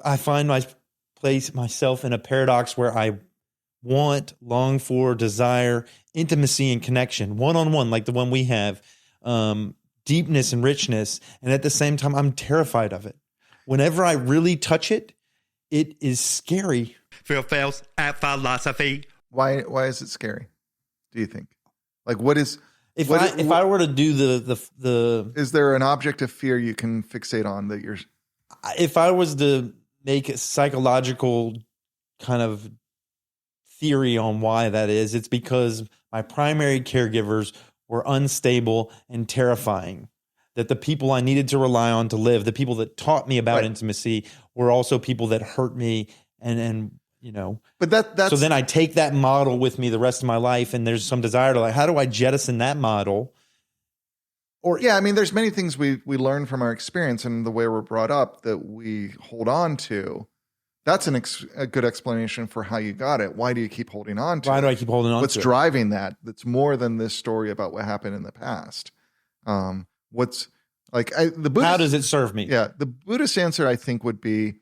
I find myself in a paradox where I long for, desire intimacy and connection, one-on-one, like the one we have, deepness and richness. And at the same time, I'm terrified of it. Whenever I really touch it, it is scary. Phails at philosophy. Why is it scary? Do you think? Like, what is? If I were to do the is there an object of fear you can fixate on that you're? If I was to make a psychological kind of theory on why that is, it's because my primary caregivers were unstable and terrifying. That the people I needed to rely on to live, the people that taught me about intimacy, were also people that hurt me, and you know. But that's so then I take that model with me the rest of my life, and there's some desire to like, how do I jettison that model? Or yeah, I mean, there's many things we learn from our experience and the way we're brought up that we hold on to. That's a good explanation for how you got it. Why do you keep holding on to it? Why do I keep holding on What's to it? driving that? That's more than this story about what happened in the past. What's like the Buddhist, how does it serve me? Yeah, the Buddhist answer, I think, would be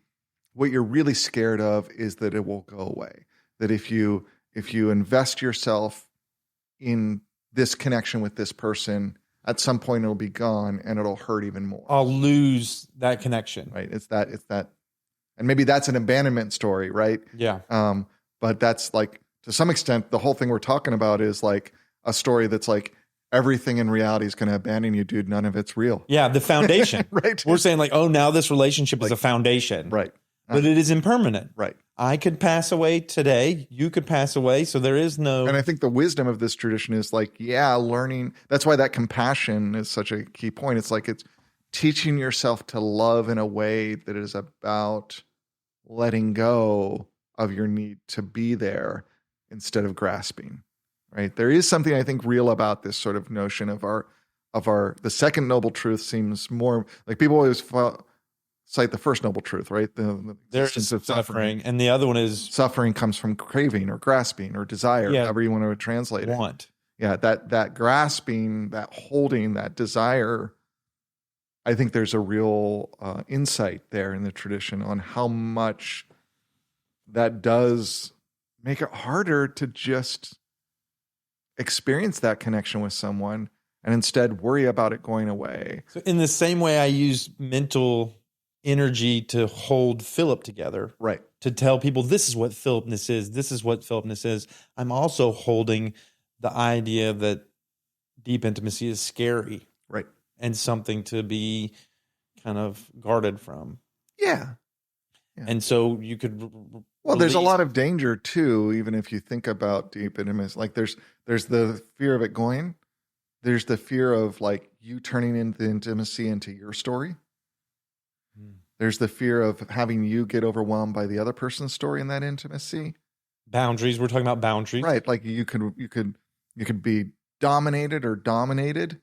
what you're really scared of is that it will go away. That if you invest yourself in this connection with this person, at some point it'll be gone and it'll hurt even more. I'll lose that connection. Right. It's that. And maybe that's an abandonment story, right? Yeah. But that's like, to some extent, the whole thing we're talking about is like a story that's like, everything in reality is going to abandon you, dude. None of it's real. Yeah, the foundation. Right. We're saying like, oh, now this relationship is a foundation. Right. But it is impermanent. Right. I could pass away today. You could pass away. So there is no... And I think the wisdom of this tradition is like, learning. That's why that compassion is such a key point. It's like it's teaching yourself to love in a way that is about letting go of your need to be there instead of grasping. Right. There is something I think real about this sort of notion of the second noble truth seems more like people always cite the first noble truth, right? The existence of suffering. And the other one is suffering comes from craving or grasping or desire, however you want to translate it. Want. Yeah. That grasping, that holding, that desire. I think there's a real insight there in the tradition on how much that does make it harder to just experience that connection with someone and instead worry about it going away. So in the same way I use mental energy to hold Philip together. Right. To tell people this is what Philipness is. This is what Philipness is. I'm also holding the idea that deep intimacy is scary. Right. And something to be kind of guarded from. Yeah. And so you could... Well, there's a lot of danger too, even if you think about deep intimacy. Like there's the fear of it going. There's the fear of like you turning into intimacy into your story. There's the fear of having you get overwhelmed by the other person's story in that intimacy. Boundaries. We're talking about boundaries. Right. Like you could be dominated or dominated,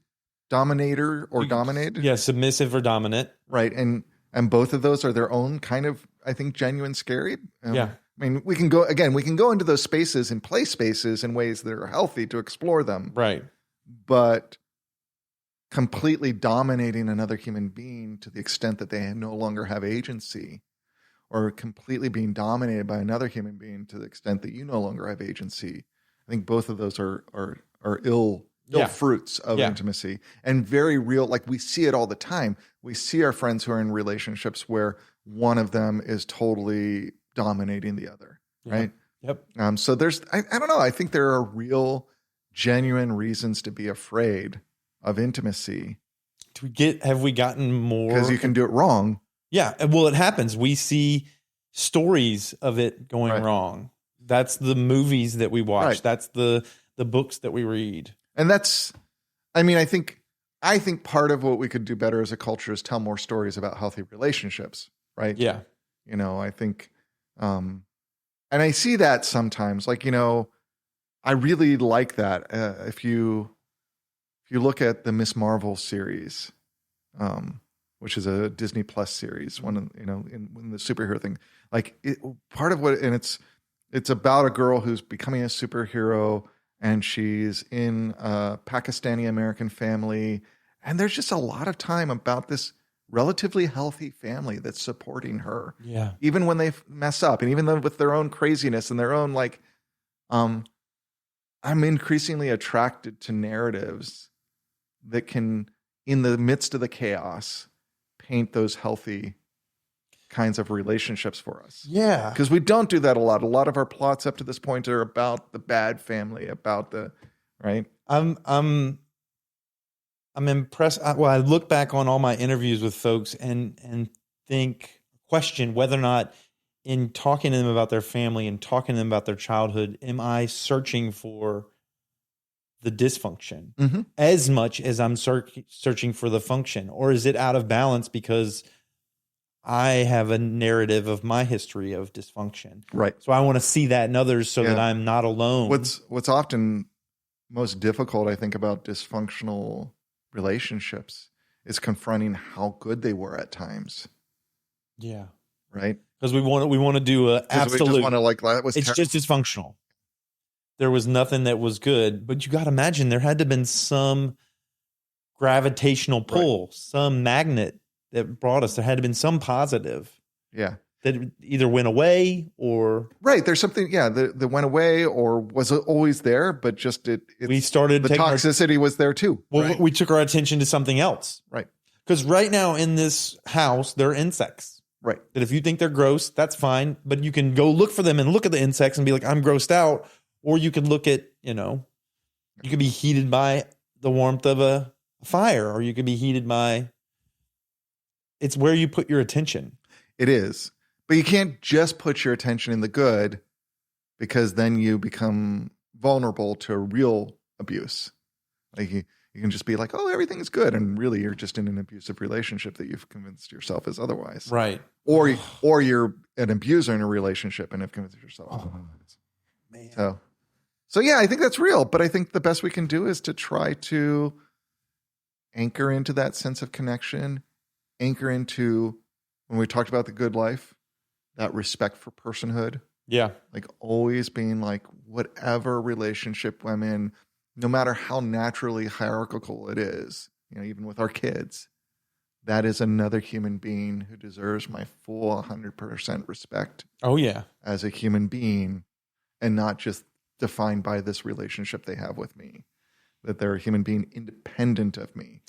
dominator or dominated. Yeah. Submissive or dominant. Right. And both of those are their own kind of, I think, genuine scary. Yeah. I mean, we can go into those spaces and play spaces in ways that are healthy to explore them. Right. But completely dominating another human being to the extent that they no longer have agency, or completely being dominated by another human being to the extent that you no longer have agency. I think both of those are ill fruits of intimacy and very real. Like we see it all the time. We see our friends who are in relationships where one of them is totally dominating the other. Right. Yep. So there's, I don't know. I think there are real, genuine reasons to be afraid of intimacy. Have we gotten more? Because you can do it wrong. Yeah. Well, it happens. We see stories of it going wrong. That's the movies that we watch. Right. That's the books that we read. And that's, I mean, I think part of what we could do better as a culture is tell more stories about healthy relationships. Right. Yeah. You know, I think, and I see that sometimes, like, you know, I really like that. If you look at the Miss Marvel series, which is a Disney Plus series, one, you know, in the superhero thing, like part of what, and it's about a girl who's becoming a superhero and she's in a Pakistani American family. And there's just a lot of time about this relatively healthy family that's supporting her, Yeah. even when they mess up, and even though with their own craziness and their own like, I'm increasingly attracted to narratives that can, in the midst of the chaos, paint those healthy kinds of relationships for us. Yeah. Because we don't do that a lot. A lot of our plots up to this point are about the bad family, about the right. I'm impressed. I look back on all my interviews with folks and question whether or not, in talking to them about their family and talking to them about their childhood, am I searching for the dysfunction Mm-hmm. as much as I'm searching for the function, or is it out of balance because I have a narrative of my history of dysfunction? Right. So I want to see that in others so that Yeah. I'm not alone. What's often most difficult, I think, about dysfunctional relationships is confronting how good they were at times. Yeah. Right. Because we want to do a 'Cause absolute. we just want to like, that was It's just dysfunctional. There was nothing that was good, but you got to imagine there had to have been some gravitational pull, some magnet that brought us. There had to have been some positive yeah. that either went away or Right. There's something, that went away or was always there, but just we started the taking toxicity was there too. Well, we took our attention to something else. Right. Because right now in this house, there are insects. Right. That if you think they're gross, that's fine. But you can go look for them and look at the insects and be like, I'm grossed out. Or you can look at, you could be heated by the warmth of a fire, or you could be heated by, it's where you put your attention. It is. But you can't just put your attention in the good, because then you become vulnerable to real abuse. Like you can just be like, oh, everything's good. And really you're just in an abusive relationship that you've convinced yourself is otherwise. Right. Or you're an abuser in a relationship and have convinced yourself otherwise. Man. So yeah, I think that's real. But I think the best we can do is to try to anchor into that sense of connection, anchor into, when we talked about the good life, that respect for personhood. Yeah. Like always being like, whatever relationship I'm in, no matter how naturally hierarchical it is, even with our kids, that is another human being who deserves my full 100% respect. Oh, yeah. As a human being, and not just defined by this relationship they have with me, that they're a human being independent of me.